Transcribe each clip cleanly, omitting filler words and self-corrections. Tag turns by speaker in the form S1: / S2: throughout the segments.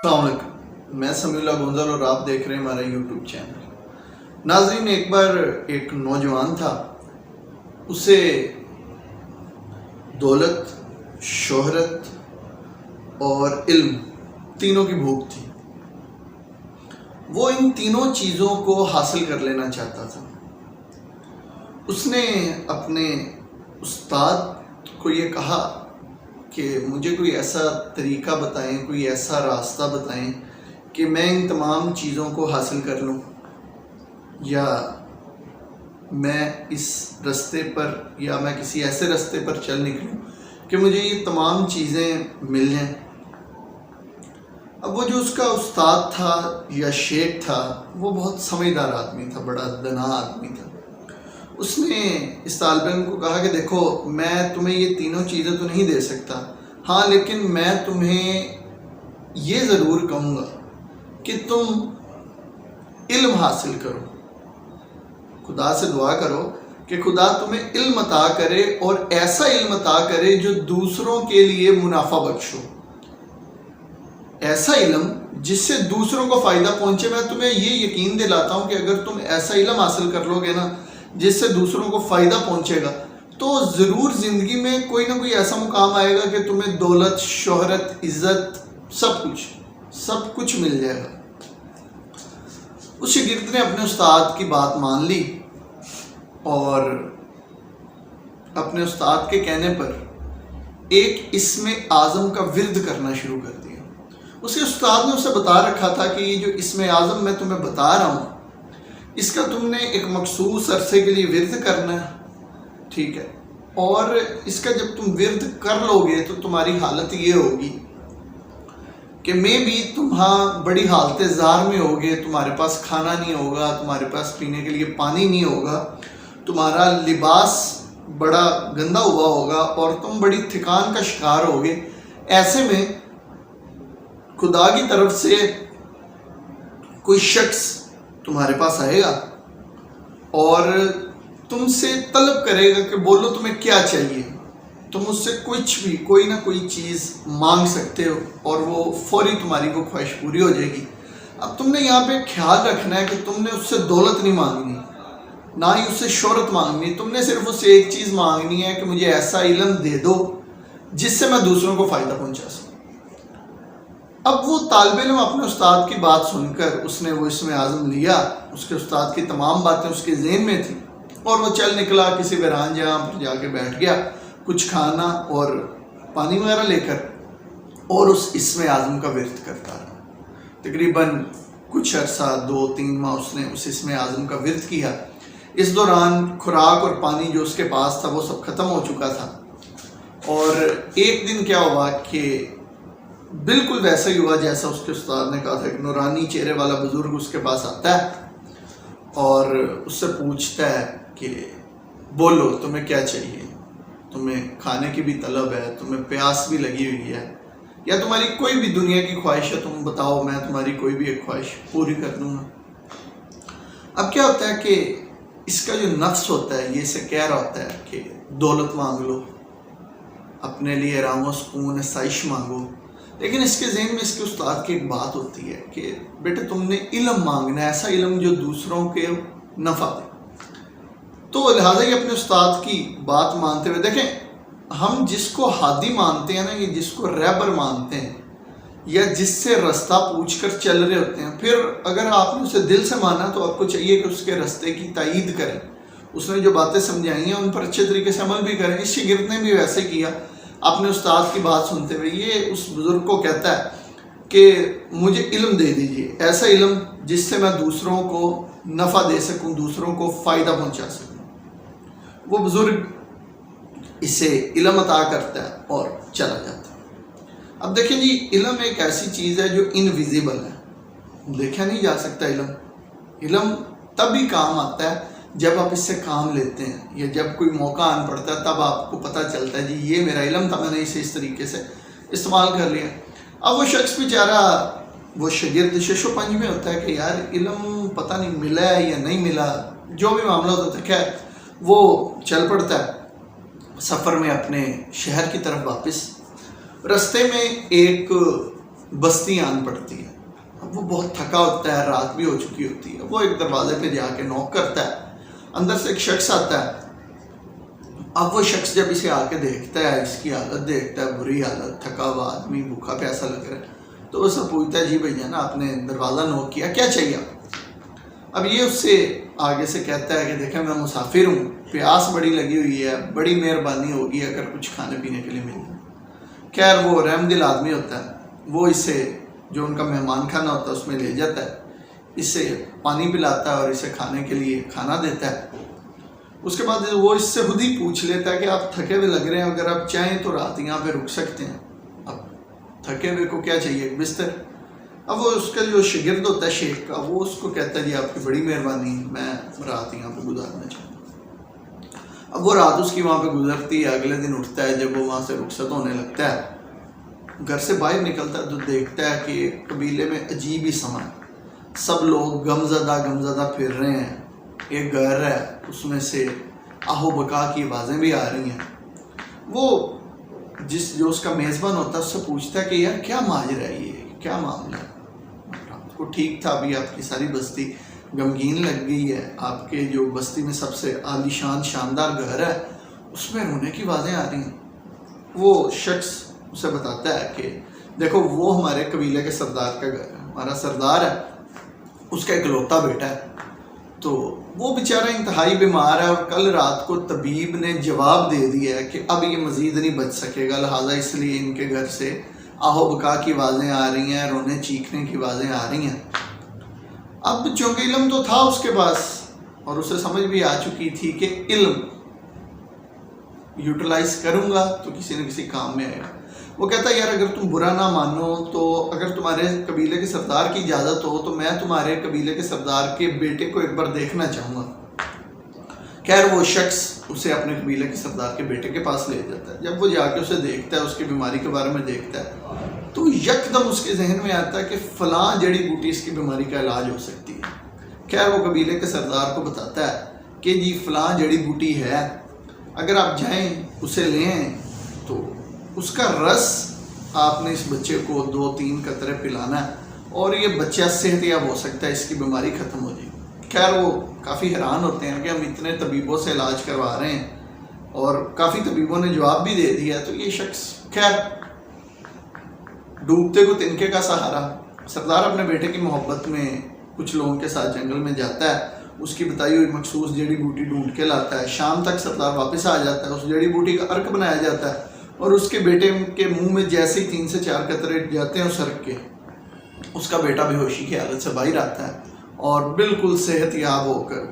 S1: السلام علیکم، میں سمیع اللہ گونزل اور آپ دیکھ رہے ہیں ہمارا یوٹیوب چینل۔ ناظرین، ایک بار ایک نوجوان تھا، اسے دولت، شہرت اور علم تینوں کی بھوک تھی۔ وہ ان تینوں چیزوں کو حاصل کر لینا چاہتا تھا۔ اس نے اپنے استاد کو یہ کہا کہ مجھے کوئی ایسا طریقہ بتائیں، کوئی ایسا راستہ بتائیں کہ میں ان تمام چیزوں کو حاصل کر لوں، یا میں اس رستے پر یا میں کسی ایسے رستے پر چل نکلوں کہ مجھے یہ تمام چیزیں مل جائیں۔ اب وہ جو اس کا استاد تھا یا شیخ تھا، وہ بہت سمجھدار آدمی تھا، بڑا دانا آدمی تھا۔ اس نے اس طالب علم کو کہا کہ دیکھو، میں تمہیں یہ تینوں چیزیں تو نہیں دے سکتا، ہاں لیکن میں تمہیں یہ ضرور کہوں گا کہ تم علم حاصل کرو۔ خدا سے دعا کرو کہ خدا تمہیں علم عطا کرے، اور ایسا علم عطا کرے جو دوسروں کے لیے منافع بخش ہو، ایسا علم جس سے دوسروں کو فائدہ پہنچے۔ میں تمہیں یہ یقین دلاتا ہوں کہ اگر تم ایسا علم حاصل کر لو گے نا جس سے دوسروں کو فائدہ پہنچے گا، تو ضرور زندگی میں کوئی نہ کوئی ایسا مقام آئے گا کہ تمہیں دولت، شہرت، عزت، سب کچھ مل جائے گا۔ اس شاگرد نے اپنے استاد کی بات مان لی اور اپنے استاد کے کہنے پر ایک اسم اعظم کا ورد کرنا شروع کر دیا۔ اس کے استاد نے اسے بتا رکھا تھا کہ یہ جو اسم اعظم میں تمہیں بتا رہا ہوں، اس کا تم نے ایک مخصوص عرصے کے لیے ورد کرنا ہے، ٹھیک ہے؟ اور اس کا جب تم ورد کر لو گے تو تمہاری حالت یہ ہوگی کہ میں بھی تمہاں بڑی حالت زار میں ہوگے، تمہارے پاس کھانا نہیں ہوگا، تمہارے پاس پینے کے لیے پانی نہیں ہوگا، تمہارا لباس بڑا گندا ہوا ہوگا اور تم بڑی تھکان کا شکار ہوگے۔ ایسے میں خدا کی طرف سے کوئی شخص تمہارے پاس آئے گا اور تم سے طلب کرے گا کہ بولو تمہیں کیا چاہیے۔ تم اس سے کچھ بھی، کوئی نہ کوئی چیز مانگ سکتے ہو اور وہ فوری تمہاری وہ خواہش پوری ہو جائے گی۔ اب تم نے یہاں پہ خیال رکھنا ہے کہ تم نے اس سے دولت نہیں مانگنی، نہ ہی اس سے شہرت مانگنی، تم نے صرف اس سے ایک چیز مانگنی ہے کہ مجھے ایسا علم دے دو جس سے میں دوسروں کو فائدہ پہنچا سکوں۔ اب وہ طالب علم اپنے استاد کی بات سن کر اس نے وہ اسم اعظم لیا، اس کے استاد کی تمام باتیں اس کے ذہن میں تھیں، اور وہ چل نکلا کسی ویران جہاں پر جا کے بیٹھ گیا، کچھ کھانا اور پانی وغیرہ لے کر، اور اس اسم اعظم کا ورد کرتا رہا۔ تقریباً کچھ عرصہ 2-3 ماہ اس نے اس اسم اعظم کا ورد کیا۔ اس دوران خوراک اور پانی جو اس کے پاس تھا وہ سب ختم ہو چکا تھا، اور ایک دن کیا ہوا کہ بالکل ویسا ہی ہوا جیسا اس کے استاد نے کہا تھا۔ ایک نورانی چہرے والا بزرگ اس کے پاس آتا ہے اور اس سے پوچھتا ہے کہ بولو تمہیں کیا چاہیے، تمہیں کھانے کی بھی طلب ہے، تمہیں پیاس بھی لگی ہوئی ہے، یا تمہاری کوئی بھی دنیا کی خواہش ہے، تم بتاؤ، میں تمہاری کوئی بھی ایک خواہش پوری کر دوں گا۔ اب کیا ہوتا ہے کہ اس کا جو نفس ہوتا ہے یہ اسے کہہ رہا ہوتا ہے کہ دولت مانگ لو، اپنے لیے آرام و سکون، آسائش مانگو، لیکن اس کے ذہن میں اس کے استاد کی ایک بات ہوتی ہے کہ بیٹے تم نے علم مانگنا ہے، ایسا علم جو دوسروں کے نفع دے۔ تو لہٰذا یہ اپنے استاد کی بات مانتے ہوئے، دیکھیں ہم جس کو ہادی مانتے ہیں نا، یہ جس کو رہبر مانتے ہیں یا جس سے رستہ پوچھ کر چل رہے ہوتے ہیں، پھر اگر آپ نے اسے دل سے مانا تو آپ کو چاہیے کہ اس کے رستے کی تائید کریں، اس نے جو باتیں سمجھائی ہیں ان پر اچھے طریقے سے عمل بھی کریں۔ اس شاگرد نے بھی ویسے کیا، اپنے استاد کی بات سنتے ہوئے یہ اس بزرگ کو کہتا ہے کہ مجھے علم دے دیجیے، ایسا علم جس سے میں دوسروں کو نفع دے سکوں، دوسروں کو فائدہ پہنچا سکوں۔ وہ بزرگ اسے علم عطا کرتا ہے اور چلا جاتا ہے۔ اب دیکھیں جی، علم ایک ایسی چیز ہے جو انویزیبل ہے، دیکھا نہیں جا سکتا۔ علم تب ہی کام آتا ہے جب آپ اس سے کام لیتے ہیں، یا جب کوئی موقع آن پڑتا ہے تب آپ کو پتہ چلتا ہے جی یہ میرا علم تھا، میں نے اسے اس طریقے سے استعمال کر لیا۔ اب وہ شخص بیچارہ، وہ شاگرد شش و پنج میں ہوتا ہے کہ یار علم پتہ نہیں ملا ہے یا نہیں ملا، جو بھی معاملہ ہوتا ہے، خیر وہ چل پڑتا ہے سفر میں اپنے شہر کی طرف واپس۔ رستے میں ایک بستی آن پڑتی ہے. اب وہ بہت تھکا ہوتا ہے, رات بھی ہو چکی ہوتی ہے. وہ ایک دروازے پہ جا کے نوک کرتا ہے, اندر سے ایک شخص آتا ہے. اب وہ شخص جب اسے آ کے دیکھتا ہے, اس کی حالت دیکھتا ہے, بری حالت, تھکا ہوا آدمی, بھوکا پیاسا لگ رہا ہے, تو اس سے پوچھتا ہے جی بھیا نا آپ نے دروازہ نوک کیا, کیا چاہیے آپ؟ اب یہ اس سے آگے سے کہتا ہے کہ دیکھیں میں مسافر ہوں, پیاس بڑی لگی ہوئی ہے, بڑی مہربانی ہوگی اگر کچھ کھانے پینے کے لیے مل جائے. خیر وہ رحم دل آدمی ہوتا ہے, وہ اسے جو ان کا مہمان کھانا ہوتا ہے اس میں لے جاتا ہے, اسے پانی پلاتا ہے اور اسے کھانے کے لیے کھانا دیتا ہے. اس کے بعد وہ اس سے خود ہی پوچھ لیتا ہے کہ آپ تھکے ہوئے لگ رہے ہیں, اگر آپ چاہیں تو رات یہاں پہ رک سکتے ہیں. اب تھکے ہوئے کو کیا چاہیے؟ ایک بستر. اب وہ اس کا جو شاگرد ہوتا ہے شیخ کا, وہ اس کو کہتا ہے جی آپ کی بڑی مہربانی, میں رات یہاں پہ گزارنا چاہوں گا. اب وہ رات اس کی وہاں پہ گزرتی ہے. اگلے دن اٹھتا ہے, جب وہ وہاں سے رخصت ہونے لگتا ہے, گھر سے باہر نکلتا ہے تو دیکھتا ہے کہ قبیلے میں عجیب ہی سما ہے. سب لوگ غمزدہ پھر رہے ہیں. ایک گھر ہے, اس میں سے آہو بکا کی آوازیں بھی آ رہی ہیں. وہ جو اس کا میزبان ہوتا ہے اس سے پوچھتا ہے کہ یار کیا ماجرا ہے, یہ کیا معاملہ ہے؟ رات کو ٹھیک تھا, ابھی آپ کی ساری بستی غمگین لگ گئی ہے, آپ کے جو بستی میں سب سے عالی شان شاندار گھر ہے اس میں رونے کی آوازیں آ رہی ہیں. وہ شخص اسے بتاتا ہے کہ دیکھو وہ ہمارے قبیلے کے سردار کا گھر ہے, ہمارا سردار ہے, اس کا اکلوتا بیٹا ہے, تو وہ بیچارہ انتہائی بیمار ہے, اور کل رات کو طبیب نے جواب دے دیا ہے کہ اب یہ مزید نہیں بچ سکے گا, لہٰذا اس لیے ان کے گھر سے آہو بکا کی آوازیں آ رہی ہیں, رونے چیخنے کی آوازیں آ رہی ہیں. اب چونکہ علم تو تھا اس کے پاس, اور اسے سمجھ بھی آ چکی تھی کہ علم یوٹیلائز کروں گا تو کسی نہ کسی کام میں آئے گا. وہ کہتا ہے یار اگر تم برا نہ مانو تو اگر تمہارے قبیلے کے سردار کی اجازت ہو تو میں تمہارے قبیلے کے سردار کے بیٹے کو ایک بار دیکھنا چاہوں گا. خیر وہ شخص اسے اپنے قبیلے کے سردار کے بیٹے کے پاس لے جاتا ہے. جب وہ جا کے اسے دیکھتا ہے, اس کی بیماری کے بارے میں دیکھتا ہے, تو یکدم اس کے ذہن میں آتا ہے کہ فلاں جڑی بوٹی اس کی بیماری کا علاج ہو سکتی ہے. خیر وہ قبیلے کے سردار کو بتاتا ہے کہ جی فلاں جڑی بوٹی ہے, اگر آپ جائیں اسے لیں تو اس کا رس آپ نے اس بچے کو 2-3 قطرے پلانا ہے, اور یہ بچہ صحت یاب ہو سکتا ہے, اس کی بیماری ختم ہو جائے گی. خیر وہ کافی حیران ہوتے ہیں کہ ہم اتنے طبیبوں سے علاج کروا رہے ہیں اور کافی طبیبوں نے جواب بھی دے دیا. تو یہ شخص خیر ڈوبتے کو تنکے کا سہارا. سردار اپنے بیٹے کی محبت میں کچھ لوگوں کے ساتھ جنگل میں جاتا ہے, اس کی بتائی ہوئی مخصوص جڑی بوٹی ڈھونڈ کے لاتا ہے. شام تک سردار واپس آ جاتا ہے, اس جڑی بوٹی کا عرق بنایا جاتا ہے, اور اس کے بیٹے کے منہ میں جیسے ہی 3 سے 4 قطرے جاتے ہیں اس عرق کے, اس کا بیٹا بے ہوشی کی حالت سے باہر آتا ہے اور بالکل صحت یاب ہو کر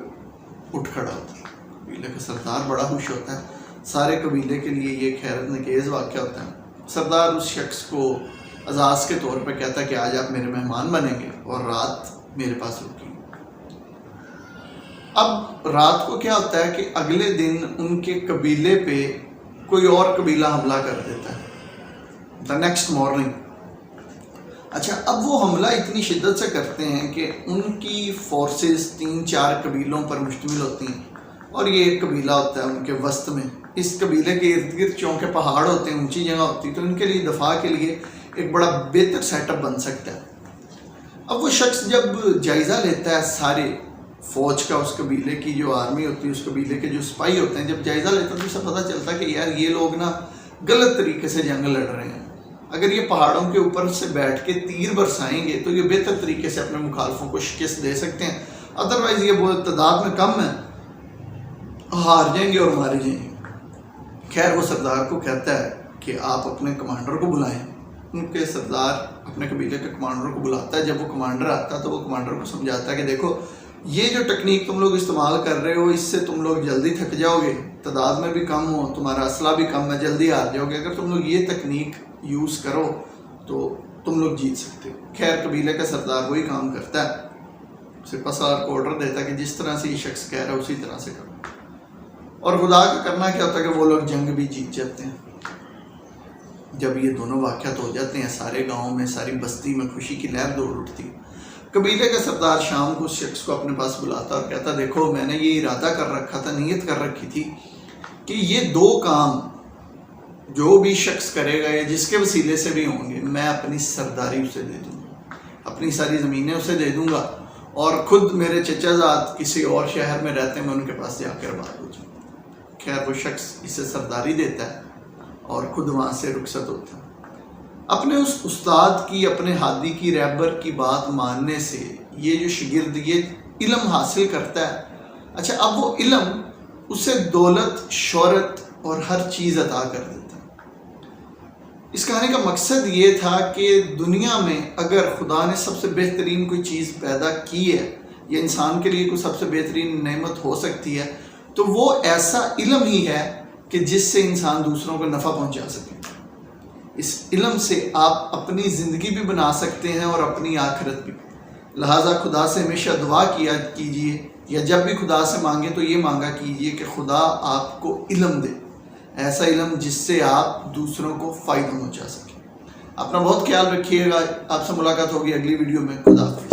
S1: اٹھ کھڑا ہوتا ہے. قبیلے کا سردار بڑا خوش ہوتا ہے. سارے قبیلے کے لیے یہ ایک حیرت انگیز واقعہ ہوتا ہے. سردار اس شخص کو اعزاز کے طور پر کہتا ہے کہ آج آپ میرے مہمان بنیں گے اور رات میرے پاس رکیں. اب رات کو کیا ہوتا ہے کہ اگلے دن ان کے قبیلے پہ کوئی اور قبیلہ حملہ کر دیتا ہے. The next morning. اچھا اب وہ حملہ اتنی شدت سے کرتے ہیں کہ ان کی فورسز 3-4 قبیلوں پر مشتمل ہوتی ہیں, اور یہ ایک قبیلہ ہوتا ہے ان کے وسط میں. اس قبیلے کے ارد گرد چونکہ پہاڑ ہوتے ہیں, اونچی جگہ ہوتی ہے, تو ان کے لیے دفاع کے لیے ایک بڑا بہتر سیٹ اپ بن سکتا ہے. اب وہ شخص جب جائزہ لیتا ہے سارے فوج کا, اس قبیلے کی جو آرمی ہوتی ہے, اس قبیلے کے جو سپاہی ہوتے ہیں, جب جائزہ لیتا ہے تو اسے پتہ چلتا ہے کہ یار یہ لوگ نا غلط طریقے سے جنگ لڑ رہے ہیں. اگر یہ پہاڑوں کے اوپر سے بیٹھ کے تیر برسائیں گے تو یہ بہتر طریقے سے اپنے مخالفوں کو شکست دے سکتے ہیں, ادروائز یہ بہت تعداد میں کم ہے, ہار جائیں گے اور مارے جائیں گے. خیر وہ سردار کو کہتا ہے کہ آپ اپنے کمانڈر کو بلائیں. ان کے سردار اپنے قبیلے کے کمانڈر کو بلاتا ہے. جب وہ کمانڈر آتا ہے تو وہ کمانڈر کو سمجھاتا ہے کہ دیکھو یہ جو ٹیکنیک تم لوگ استعمال کر رہے ہو, اس سے تم لوگ جلدی تھک جاؤ گے, تعداد میں بھی کم ہو, تمہارا اسلحہ بھی کم ہے, جلدی ہار جاؤ گے. اگر تم لوگ یہ تکنیک یوز کرو تو تم لوگ جیت سکتے ہو. خیر قبیلے کا سردار وہی کام کرتا ہے, اسے پسار کو آرڈر دیتا ہے کہ جس طرح سے یہ شخص کہہ رہا ہے اسی طرح سے کرو. اور خدا کا کرنا کیا ہوتا ہے کہ وہ لوگ جنگ بھی جیت جاتے ہیں. جب یہ دونوں واقعات ہو جاتے ہیں, سارے گاؤں میں, ساری بستی میں خوشی کی لہر دوڑ اٹھتی ہے. قبیلے کا سردار شام کو اس شخص کو اپنے پاس بلاتا اور کہتا دیکھو میں نے یہ ارادہ کر رکھا تھا, نیت کر رکھی تھی کہ یہ 2 کام جو بھی شخص کرے گا یا جس کے وسیلے سے بھی ہوں گے، میں اپنی سرداری اسے دے دوں گا، اپنی ساری زمینیں اسے دے دوں گا، اور خود میرے چچا زاد کسی اور شہر میں رہتے ہیں، میں ان کے پاس جا کر بات ہو جاؤں۔ خیر وہ شخص اسے سرداری دیتا ہے اور خود وہاں سے رخصت ہوتا ہے۔ اپنے اس استاد کی، اپنے ہادی کی، رہبر کی بات ماننے سے یہ جو شاگرد یہ علم حاصل کرتا ہے، اچھا اب وہ علم اسے دولت، شہرت اور ہر چیز عطا کر دیتا ہے۔ اس کہانی کا مقصد یہ تھا کہ دنیا میں اگر خدا نے سب سے بہترین کوئی چیز پیدا کی ہے یا انسان کے لیے کوئی سب سے بہترین نعمت ہو سکتی ہے تو وہ ایسا علم ہی ہے کہ جس سے انسان دوسروں کو نفع پہنچا سکے۔ اس علم سے آپ اپنی زندگی بھی بنا سکتے ہیں اور اپنی آخرت بھی۔ لہٰذا خدا سے ہمیشہ دعا کیا کیجیے، یا جب بھی خدا سے مانگے تو یہ مانگا کیجیے کہ خدا آپ کو علم دے، ایسا علم جس سے آپ دوسروں کو فائدہ پہنچا سکیں۔ اپنا بہت خیال رکھیے گا، آپ سے ملاقات ہوگی اگلی ویڈیو میں۔ خدا حافظ۔